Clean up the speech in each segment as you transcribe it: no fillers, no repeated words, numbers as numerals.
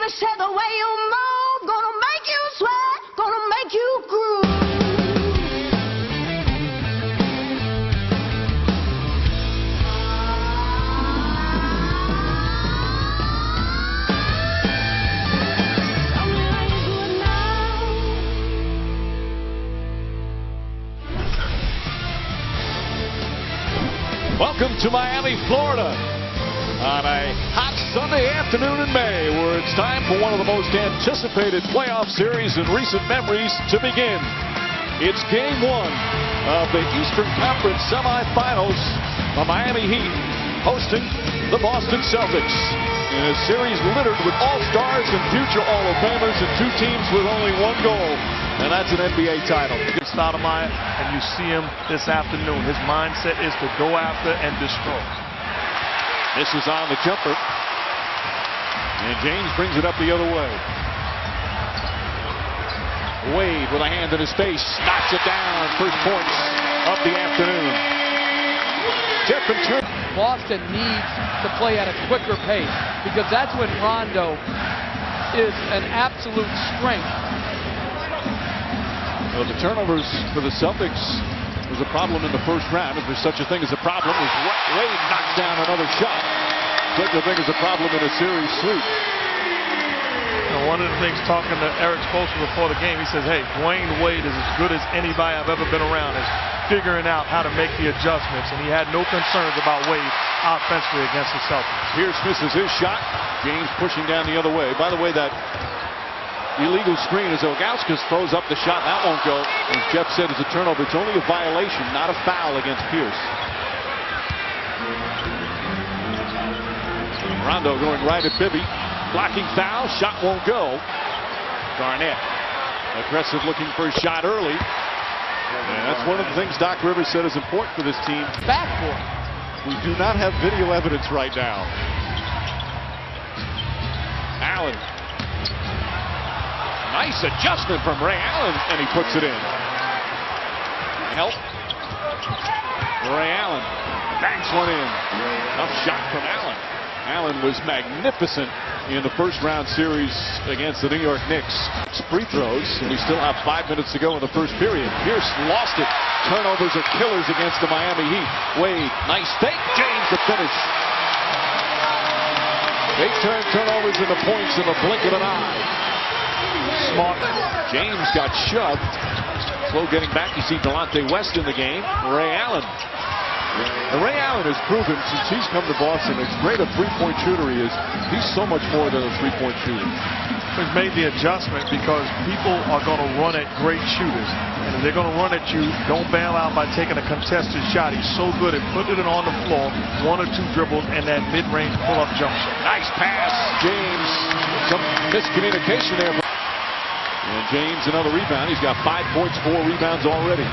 me say the way you move, gonna make you sweat, gonna make you groove. Welcome to Miami, Florida, on a hot Sunday afternoon in May, where it's time for one of the most anticipated playoff series in recent memories to begin. It's Game 1 of the Eastern Conference semifinals. The Miami Heat hosting the Boston Celtics in a series littered with all-stars and future Hall-of-Famers and two teams with only one goal, and that's an NBA title. Stoudemire, and you see him this afternoon. His mindset is to go after and destroy. This is on the jumper, and James brings it up the other way. Wade with a hand in his face, knocks it down. First points of the afternoon. Tip and turn. Boston needs to play at a quicker pace, because that's when Rondo is an absolute strength. Well, the turnovers for the Celtics was a problem in the first round. If there's such a thing as a problem, as Wade knocks down another shot. Such a thing as a problem in a series sweep. One of the things, talking to Eric Spoelstra before the game, he says, hey, Dwayne Wade is as good as anybody I've ever been around, is figuring out how to make the adjustments, and he had no concerns about Wade offensively against the Celtics. Pierce misses his shot. James pushing down the other way. By the way, that illegal screen as Ilgauskas throws up the shot. That won't go. As Jeff said, it's a turnover. It's only a violation, not a foul against Pierce. Rondo going right at Bibby. Blocking foul. Shot won't go. Garnett aggressive, looking for a shot early. And that's one of the things Doc Rivers said is important for this team. Backboard. We do not have video evidence right now. Allen. Nice adjustment from Ray Allen, and he puts it in. Help. Ray Allen banks one in. Tough shot from Allen. Allen was magnificent in the first round series against the New York Knicks. Free throws, and we still have 5 minutes to go in the first period. Pierce lost it. Turnovers are killers against the Miami Heat. Wade, nice fake. James the finish. They turn turnovers into points in the blink of an eye. Smart. James got shoved. Slow getting back. You see Delonte West in the game. Ray Allen. And Ray Allen has proven since he's come to Boston, as great a three-point shooter he is, he's so much more than a three-point shooter. He's made the adjustment because people are going to run at great shooters. And if they're going to run at you, don't bail out by taking a contested shot. He's so good at putting it on the floor, one or two dribbles, and that mid-range pull-up jump shot. Nice pass, James. Some miscommunication there. And James another rebound. He's got 5 points, 4 rebounds already.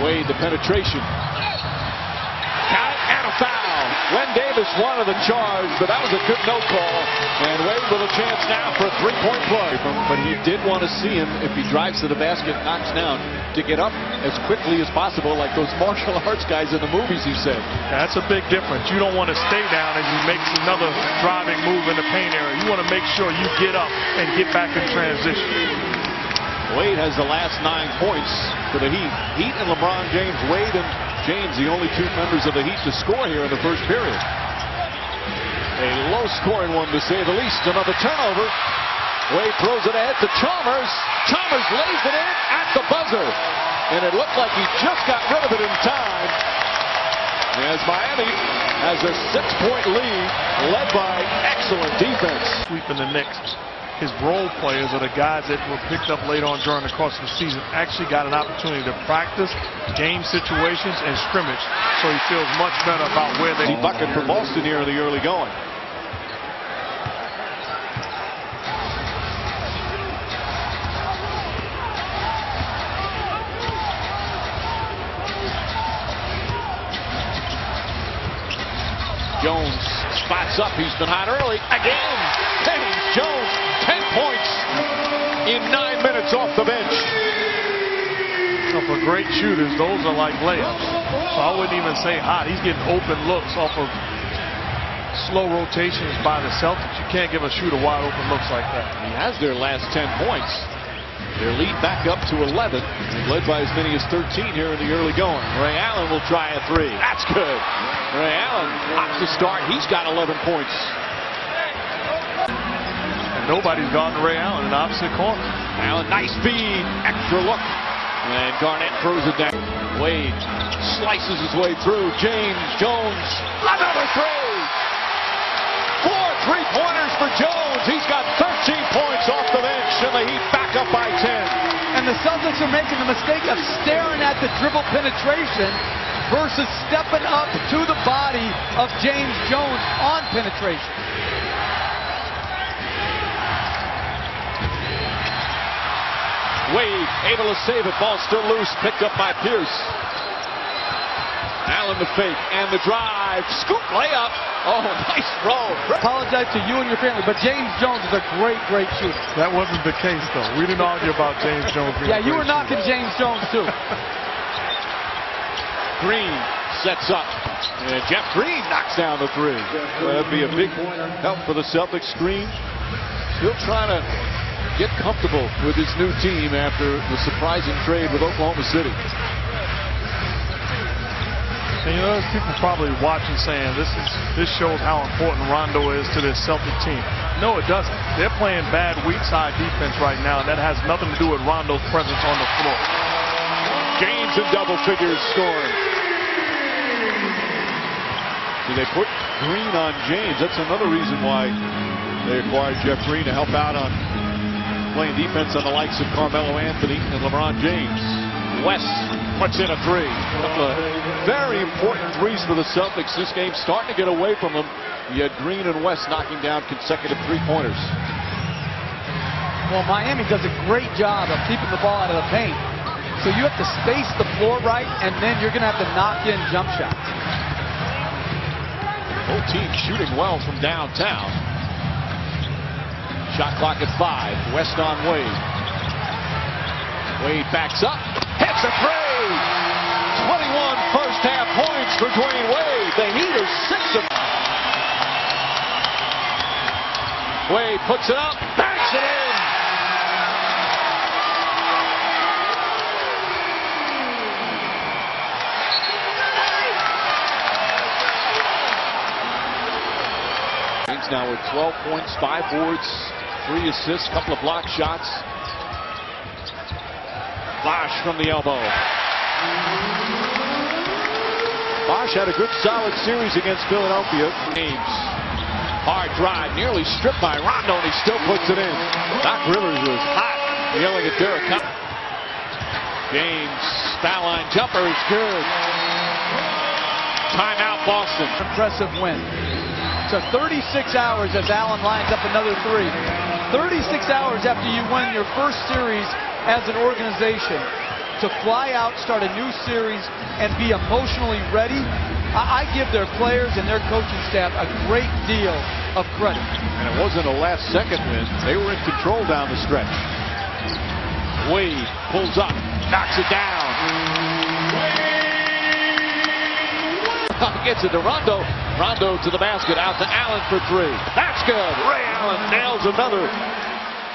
Wade, the penetration. Count and a foul. Len Davis wanted the charge, but that was a good no call. And Wade with a chance now for a three-point play. But he did want to see him, if he drives to the basket, knocks down, to get up as quickly as possible, like those martial arts guys in the movies, he said. That's a big difference. You don't want to stay down as he makes another driving move in the paint area. You want to make sure you get up and get back in transition. Wade has the last 9 points for the Heat. Heat and LeBron James. Wade and James, the only two members of the Heat to score here in the first period. A low-scoring one, to say the least. Another turnover. Wade throws it ahead to Chalmers. Chalmers lays it in at the buzzer. And it looked like he just got rid of it in time. As Miami has a 6-point lead, led by excellent defense. Sweeping the Knicks. His role players are the guys that were picked up later on during the course of the season, actually got an opportunity to practice game situations and scrimmage, so he feels much better about where they bucket for Boston here in the early going. Jones spots up. He's been hot early again. James Jones, 10 points in 9 minutes off the bench. So for great shooters, those are like layups. So I wouldn't even say hot. He's getting open looks off of slow rotations by the Celtics. You can't give a shooter wide open looks like that. He has their last 10 points. Their lead back up to 11. Led by as many as 13 here in the early going. Ray Allen will try a three. That's good. Ray Allen hot to start. He's got 11 points. And nobody's guarding Ray Allen in the opposite corner. Allen, nice feed. Extra look. And Garnett throws it down. Wade slices his way through. James Jones. Another three. 4 3-pointers for Jones. He's got 13 points off the bench, and the Heat back up by 10. And the Celtics are making the mistake of staring at the dribble penetration versus stepping up to the body of James Jones on penetration. Wade able to save it. Ball still loose. Picked up by Pierce. Allen the fake and the drive. Scoop layup. Oh, nice throw. Apologize to you and your family, but James Jones is a great, great shooter. That wasn't the case, though. We didn't argue about James Jones being Yeah, you were knocking James Jones, too. Green sets up. And Jeff Green knocks down the three. That'd be a big help for the Celtics. Green still trying to get comfortable with his new team after the surprising trade with Oklahoma City. And you know, there's people probably watching saying this shows how important Rondo is to this Celtic team. No, it doesn't. They're playing bad weak side defense right now, and that has nothing to do with Rondo's presence on the floor. James in double figures scoring. See, they put Green on James. That's another reason why they acquired Jeff Green to help out on playing defense on the likes of Carmelo Anthony and LeBron James. West puts in a three. Very important threes for the Celtics. This game's starting to get away from them. You had Green and West knocking down consecutive three-pointers. Well, Miami does a great job of keeping the ball out of the paint. So you have to space the floor right, and then you're going to have to knock in jump shots. Both teams shooting well from downtown. Shot clock at 5. West on Wade. Wade backs up. Hits a three. 21 first half points for Dwayne Wade. The Heat are 6 of. Wade puts it up. Banks it in. James now with 12 points, 5 boards, 3 assists, couple of block shots. Bosch from the elbow. Bosch had a good solid series against Philadelphia. James. Hard drive, nearly stripped by Rondo, and he still puts it in. Doc Rivers was hot, yelling at Derek Cup. James, foul line jumper is good. Timeout Boston. Impressive win. So 36 hours as Allen lines up another three. 36 hours after you win your first series as an organization to fly out, start a new series, and be emotionally ready. I give their players and their coaching staff a great deal of credit. And it wasn't a last-second win. They were in control down the stretch. Wade pulls up, knocks it down. Gets it to Rondo. Rondo to the basket, out to Allen for 3. That's good. Ray Allen nails another.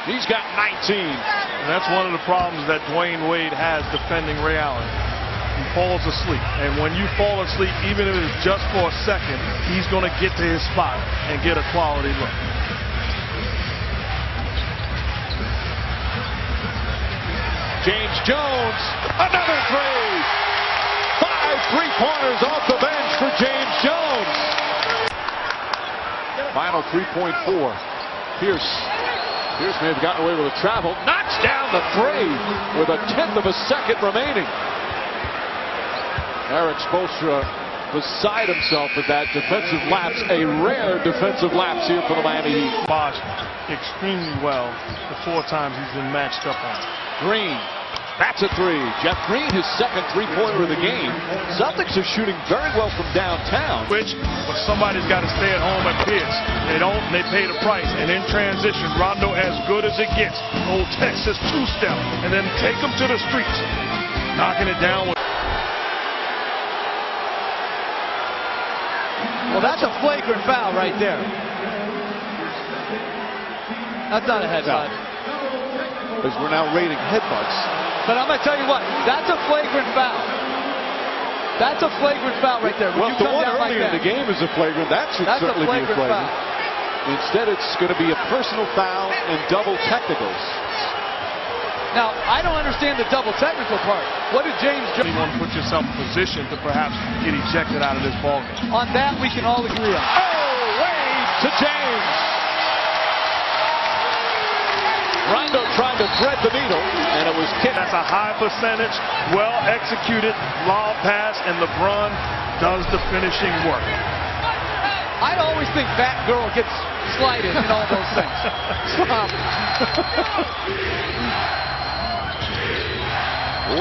He's got 19. And that's one of the problems that Dwayne Wade has defending Ray Allen. He falls asleep. And when you fall asleep, even if it's just for a second, he's going to get to his spot and get a quality look. James Jones, another 3. 5 3-pointers off the bench for James Jones. Final 3.4. Pierce may have gotten away with a travel. Knocks down the 3 with a 1/10 of a second remaining. Eric Spoelstra beside himself with that defensive lapse. A rare defensive lapse here for the Miami Heat. Bosch extremely well the 4 times he's been matched up on. Green. That's a 3. Jeff Green, his second 3-pointer of the game. Celtics are shooting very well from downtown. But somebody's got to stay at home at Pierce. They don't, they pay the price. And in transition, Rondo as good as it gets. Old Texas 2-step. And then take him to the streets. Knocking it down with Well, that's a flagrant foul right there. That's not a headbutt. Because we're now rating headbutts. But I'm going to tell you what, that's a flagrant foul. That's a flagrant foul right there. Well, the one earlier in the game is a flagrant. That should certainly be a flagrant. Instead, it's going to be a personal foul and double technicals. Now, I don't understand the double technical part. What did James Jones... You want to put yourself in position to perhaps get ejected out of this ballgame. On that, we can all agree on. Oh, Wade to James. Rondo trying to thread the needle, and it was kicked. That's a high percentage, well-executed lob pass, and LeBron does the finishing work. I always think Fat Girl gets slighted and all those things. Stop.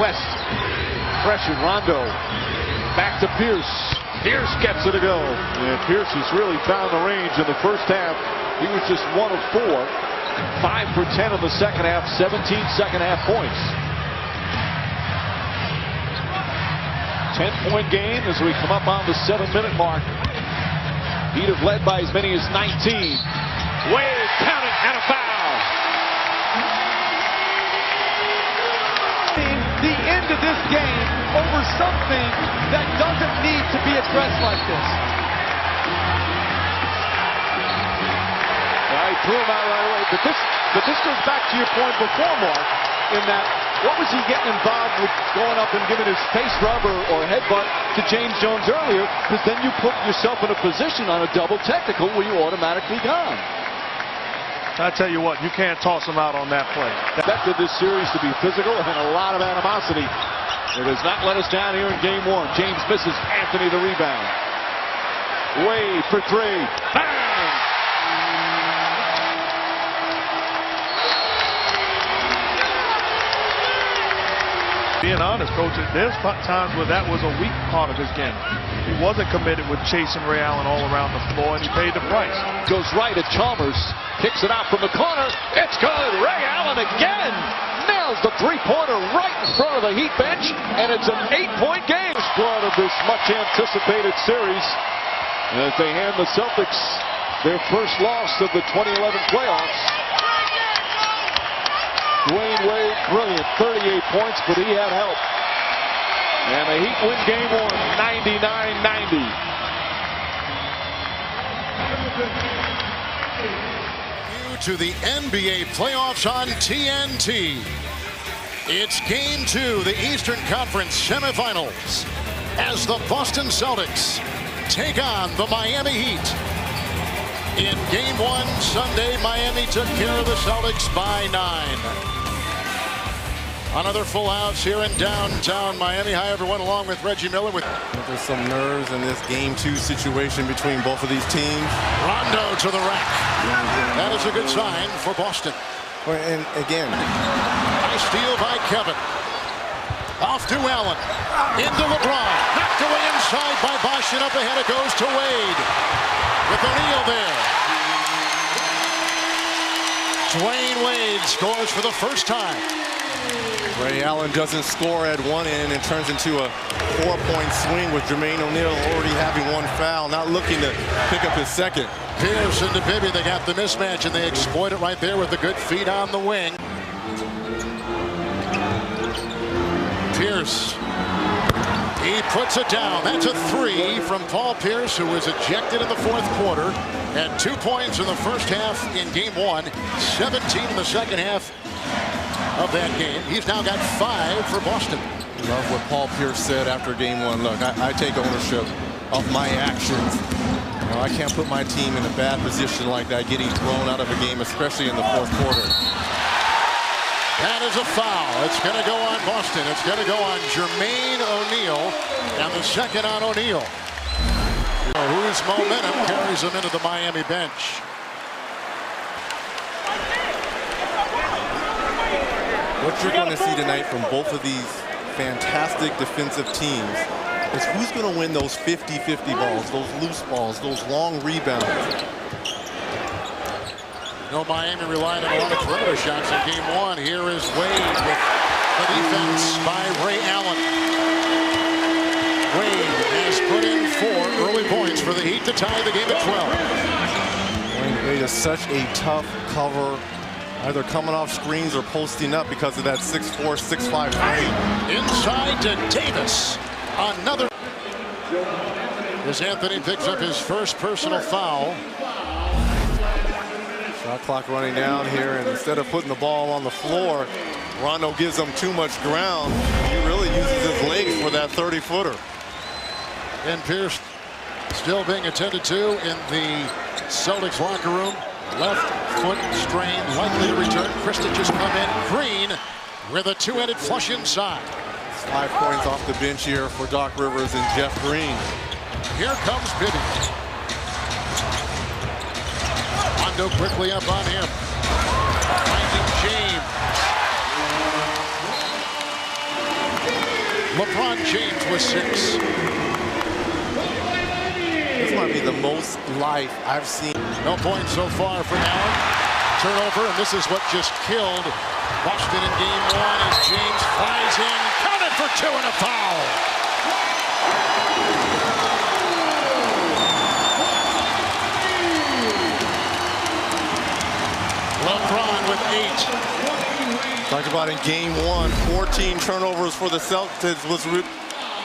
West, pressure, Rondo, back to Pierce. Pierce gets it to go. And Pierce has really found the range in the first half. He was just 1 of 4. 5 for 10 in the second half, 17 second half points. 10-point game as we come up on the 7-minute mark. He'd have led by as many as 19. Wade, count it, and a foul. The end of this game over something that doesn't need to be addressed like this. I threw him out right away, but this goes back to your point before, Mark, in that what was he getting involved with going up and giving his face rub or headbutt to James Jones earlier? Because then you put yourself in a position on a double technical where you automatically gone. I tell you what, you can't toss him out on that play. Expected this series to be physical and a lot of animosity. It has not let us down here in game 1. James misses, Anthony the rebound. Wade for 3. Bang! Being honest, Coach, there's times where that was a weak part of his game. He wasn't committed with chasing Ray Allen all around the floor, and he paid the price. Goes right at Chalmers. Kicks it out from the corner. It's good. Ray Allen again. Nails the three-pointer right in front of the Heat bench, and it's an 8-point game. Part of this much-anticipated series as they hand the Celtics their first loss of the 2011 playoffs. Dwayne Wade, brilliant, 38 points, but he had help. And the Heat win game 1, 99-90. To the NBA playoffs on TNT. It's game 2, the Eastern Conference semifinals, as the Boston Celtics take on the Miami Heat. In game 1 Sunday, Miami took care of the Celtics by 9. Another full house here in downtown Miami. Hi, everyone, along with Reggie Miller. There's some nerves in this game 2 situation between both of these teams. Rondo to the rack. That is a good sign for Boston. Well, and again, nice steal by Kevin. Off to Allen. Into LeBron. Knocked away inside by Bosh, and up ahead it goes to Wade. With O'Neal there. Dwayne Wade scores for the first time. Ray Allen doesn't score at one end and turns into a 4-point swing with Jermaine O'Neal already having 1 foul, not looking to pick up his second. Pierce into Bibby, they got the mismatch and they exploit it right there with the good feet on the wing. Pierce, he puts it down. That's a 3 from Paul Pierce, who was ejected in the 4th quarter. Had 2 points in the first half in game 1, 17 in the second half of that game. He's now got 5 for Boston. Love what Paul Pierce said after game 1. Look, I take ownership of my actions. You know, I can't put my team in a bad position like that, getting thrown out of a game, especially in the 4th quarter. That is a foul. It's going to go on Boston. It's going to go on Jermaine O'Neal, and the second on O'Neal, whose momentum carries him into the Miami bench. What you're going to see tonight from both of these fantastic defensive teams is who's going to win those 50-50 balls, those loose balls, those long rebounds. No, Miami relied on a lot of perimeter shots in game 1. Here is Wade with the defense by Ray Allen. Wade has put in 4 early points for the Heat to tie the game at 12. Dwayne Wade is such a tough cover, either coming off screens or posting up because of that 6'4", 6'5" frame. Inside to Davis. Another. As Anthony picks up his first personal foul. Shot clock running down here, and instead of putting the ball on the floor, Rondo gives him too much ground. He really uses his legs for that 30-footer. And Pierce still being attended to in the Celtics locker room. Left foot strain, likely to return. Krista just come in. Green with a two-headed flush inside. 5 points off the bench here for Doc Rivers and Jeff Green. Here comes Bibby. Rondo quickly up on him. Finding James. LeBron James with 6. This might be the most life I've seen. No points so far for Allen. Turnover, and this is what just killed Boston in game 1 as James flies in. Counted for 2 and a foul. LeBron with 8. Talked about in game 1, 14 turnovers for the Celtics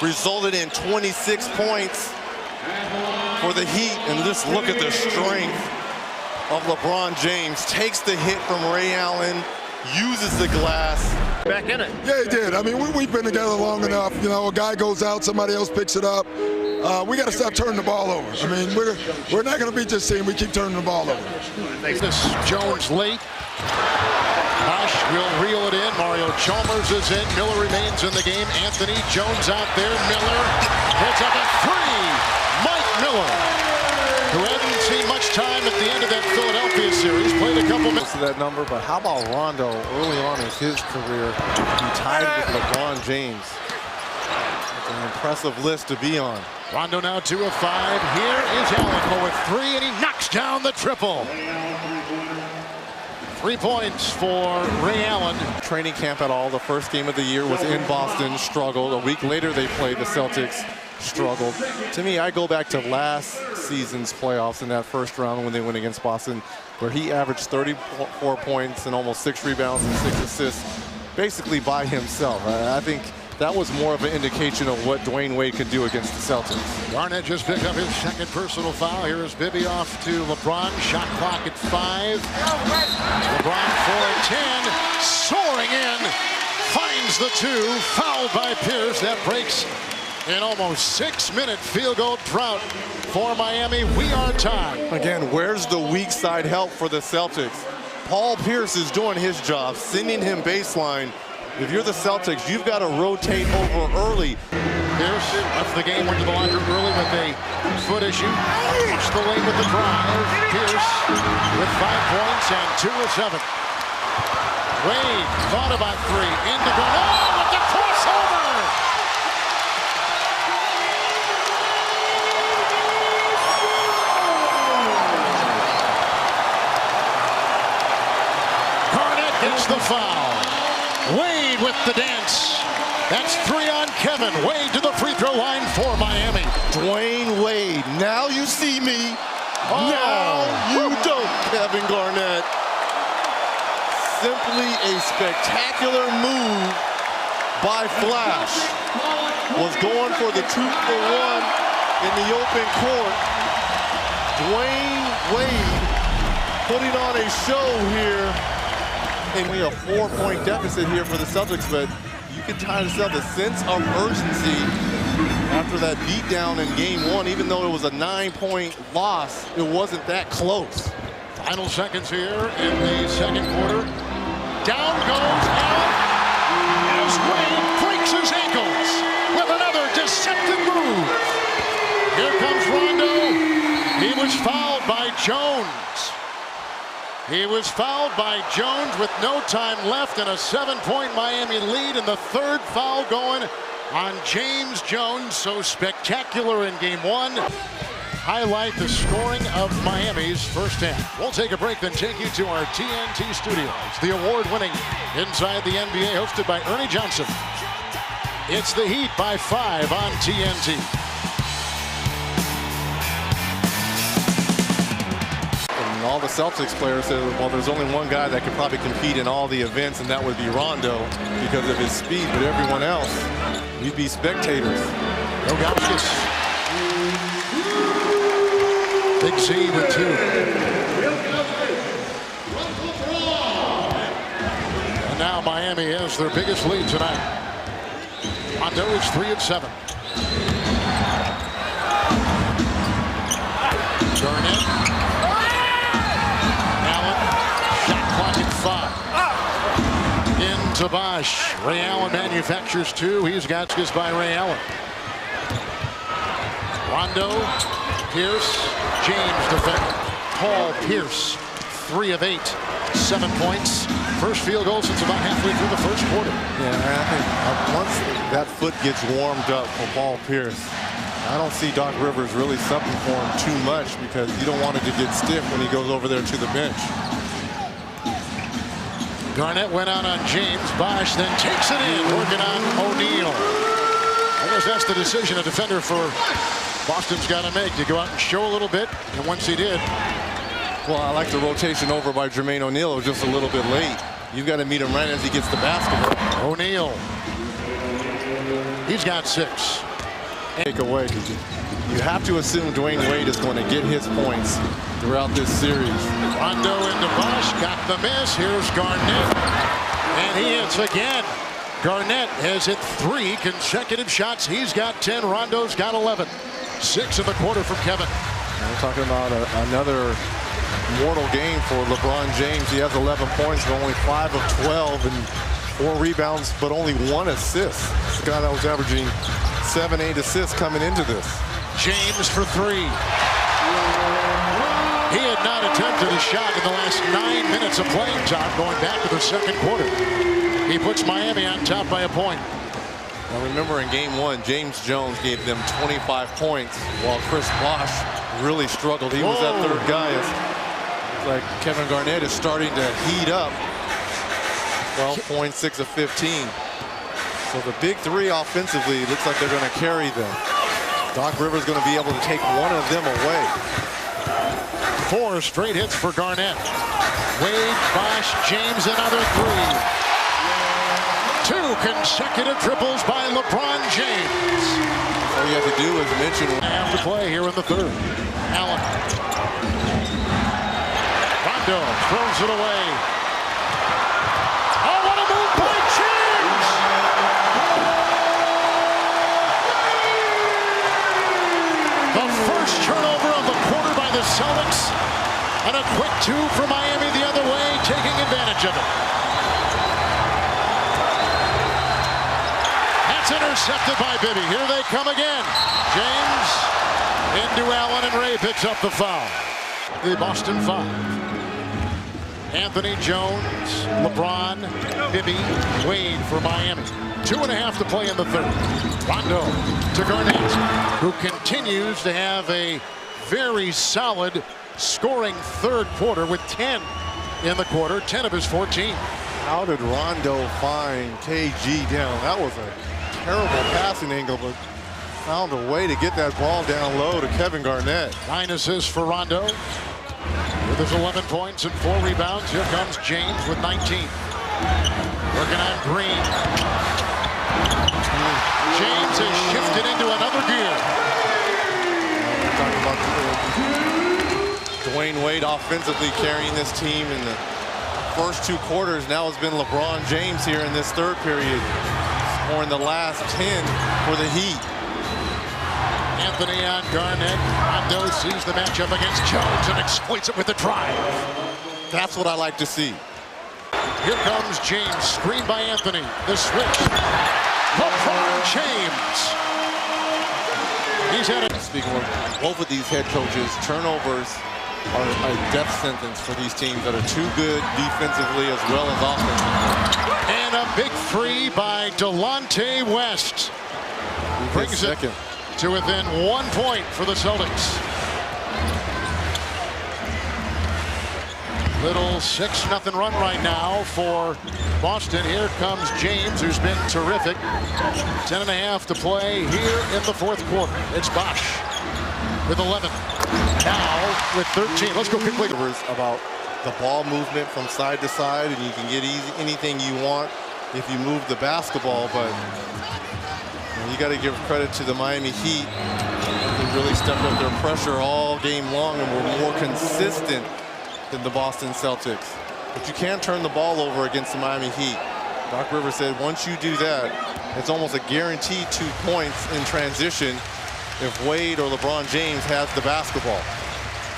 resulted in 26 points for the Heat. And just look at the strength of LeBron James. Takes the hit from Ray Allen, uses the glass. Back in it. Yeah, he did. I mean, we've been together long enough. You know, a guy goes out, somebody else picks it up. We got to stop turning the ball over. I mean, we're not going to beat this team. We keep turning the ball over. This Jones late. Bosch will reel it in. Mario Chalmers is in. Miller remains in the game. Anthony Jones out there. Miller hits up a 3. Mike Miller, who hadn't seen much time at the end of that Philadelphia series, played a couple minutes. To that number, but how about Rondo early on in his career? He tied with LeBron James. It's an impressive list to be on. Rondo now 2 of 5. Here is Allen with 3, and he knocks down the triple. 3 points for Ray Allen. Training camp at all. The first game of the year was in Boston, struggled. A week later they played the Celtics, struggled. To me, I go back to last season's playoffs in that first round when they went against Boston, where he averaged 34 points and almost 6 rebounds and 6 assists, basically by himself. I think that was more of an indication of what Dwayne Wade could do against the Celtics. Garnett just picked up his second personal foul. Here is Bibby off to LeBron. Shot clock at 5. LeBron 4 and 10. Soaring in. Finds the 2. Fouled by Pierce. That breaks an almost 6-minute field goal drought for Miami. We are tied. Again, where's the weak side help for the Celtics? Paul Pierce is doing his job, sending him baseline. If you're the Celtics, you've got to rotate over early. Pierce left the game, went to the locker room early with a foot issue. Watch the lane with the drive. Pierce with 5 points and 2 of 7. Wade thought about 3. Into Garnett with the crossover. Garnett gets the foul. Wade with the dance. That's 3 on Kevin. Wade to the free throw line for Miami. Dwayne Wade. Now you see me. Now you don't, Kevin Garnett. Simply a spectacular move by Flash. Was going for the 2-for-1 in the open court. Dwayne Wade putting on a show here. And we have a 4-point deficit here for the Celtics, but you can tell the sense of urgency after that beatdown in game 1. Even though it was a 9-point loss, it wasn't that close. Final seconds here in the second quarter. Down goes Allen as Wade breaks his ankles with another deceptive move. Here comes Rondo. He was fouled by Jones. He was fouled by Jones with no time left and a 7-point Miami lead, and the 3rd foul going on James Jones. So spectacular in game 1. Highlight the scoring of Miami's first half. We'll take a break, then take you to our TNT studios. The award-winning Inside the NBA, hosted by Ernie Johnson. It's the Heat by 5 on TNT. And all the Celtics players said, well, there's only one guy that could probably compete in all the events, and that would be Rondo because of his speed. But everyone else, we'd be spectators. Nogakis. Big Z with 2. And now Miami has their biggest lead tonight. Rondo is 3 of 7. Garnett. Allen. Shot clock at 5. Into Bosch. Ray Allen manufactures 2. He's got just by Ray Allen. Rondo. Pierce. James defender. Paul Pierce. 3 of 8. 7 points. First field goal since about halfway through the first quarter. Yeah, I think once that foot gets warmed up for Paul Pierce, I don't see Doc Rivers really subbing for him too much because you don't want it to get stiff when he goes over there to the bench. Garnett went out on James. Bosch then takes it in, working on O'Neal. I guess that's the decision a defender for Boston's got to make, to go out and show a little bit, and once he did. Well, I like the rotation over by Jermaine O'Neal. It was just a little bit late. You've got to meet him right as he gets the basketball. O'Neal. He's got 6. Take away. You have to assume Dwayne Wade is going to get his points throughout this series. Rondo into Bosch. Got the miss. Here's Garnett. And he hits again. Garnett has hit 3 consecutive shots. He's got 10. Rondo's got 11. 6 in the quarter from Kevin. We're talking about another mortal game for LeBron James. He has 11 points, but only 5 of 12 and 4 rebounds, but only 1 assist. This guy that was averaging 7, 8 assists coming into this. James for 3. He had not attempted a shot in the last 9 minutes of playing time going back to the second quarter. He puts Miami on top by a point. Now remember in game 1, James Jones gave them 25 points while Chris Bosh really struggled. He was that third guy. Like Kevin Garnett is starting to heat up. 12 points, 6 of 15. So the big 3 offensively looks like they're going to carry them. Doc Rivers going to be able to take one of them away. 4 straight hits for Garnett. Wade, Bosch, James, another 3. 2 consecutive triples by LeBron James. All you have to do is mention. Half to play here in the third. Allen. Rondo throws it away. Oh, what a move by James! The first turnover of the quarter by the Celtics. And a quick 2 for Miami the other way, taking advantage of it. That's intercepted by Bibby. Here they come again. James into Allen, and Ray picks up the foul. The Boston 5. Anthony Jones, LeBron, Bibby, Wade for Miami. 2.5 to play in the third. Rondo to Garnett, who continues to have a very solid scoring third quarter with 10 in the quarter, 10 of his 14. How did Rondo find KG down? That was a terrible passing angle, but found a way to get that ball down low to Kevin Garnett. 9 assists for Rondo. With his 11 points and 4 rebounds, here comes James with 19. Working on Green. James has shifted into another gear. Talking about Dwayne Wade offensively carrying this team in the first 2 quarters. Now it's been LeBron James here in this third period, scoring the last 10 for the Heat. Anthony on Garnett. Rondo sees the matchup against Jones and exploits it with the drive. That's what I like to see. Here comes James, screened by Anthony. The switch. LeBron James. He's had it. Speaking of both of these head coaches, turnovers are a death sentence for these teams that are too good defensively as well as offensively. And a big 3 by Delonte West. Brings it to within 1 point for the Celtics. Little 6-0 run right now for Boston. Here comes James, who's been terrific. 10.5 to play here in the fourth quarter. It's Bosch with 11. Now with 13. Let's go quickly. About the ball movement from side to side, and you can get anything you want if you move the basketball, but you got to give credit to the Miami Heat. They really stepped up their pressure all game long and were more consistent than the Boston Celtics. But you can't turn the ball over against the Miami Heat. Doc Rivers said once you do that, it's almost a guaranteed 2 points in transition if Wade or LeBron James has the basketball.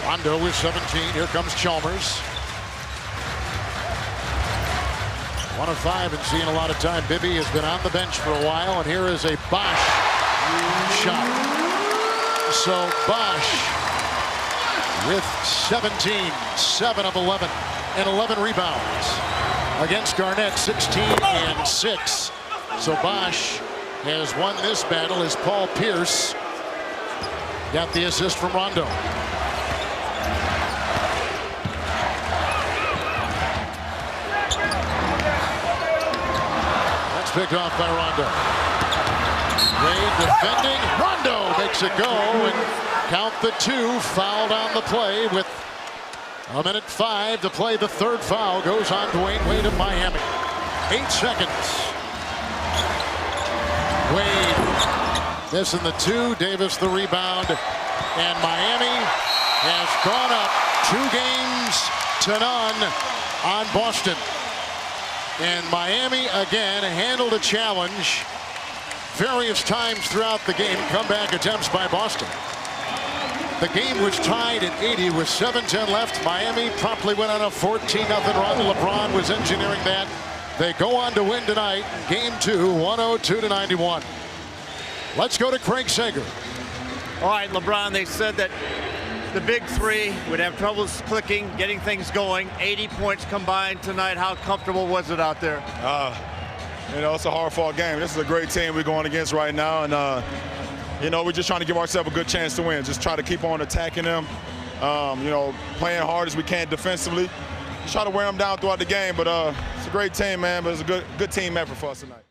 Rondo with 17. Here comes Chalmers. 1 of 5 and seeing a lot of time. Bibby has been on the bench for a while, and here is a Bosch shot. So Bosch with 17, 7 of 11, and 11 rebounds. Against Garnett, 16 and 6. So Bosch has won this battle as Paul Pierce got the assist from Rondo. That's picked off by Rondo. Wade defending. Rondo makes it go, and count the 2. Fouled on the play with 1:05 to play. The third foul goes on Dwayne Wade of Miami. 8 seconds. Wade missing the 2. Davis the rebound. And Miami has gone up 2 games to none on Boston. And Miami again handled a challenge various times throughout the game. Comeback attempts by Boston. The game was tied at 80 with 7:10 left. Miami promptly went on a 14-0 run. LeBron was engineering that. They go on to win tonight. Game 2, 102-91. Let's go to Craig Sager. All right, LeBron, they said that the big three would have troubles clicking, getting things going. 80 points combined tonight. How comfortable was it out there? You know, it's a hard-fought game. This is a great team we're going against right now, and you know, we're just trying to give ourselves a good chance to win. Just try to keep on attacking them. You know, playing hard as we can defensively. Just try to wear them down throughout the game. But it's a great team, man. But it's a good team effort for us tonight.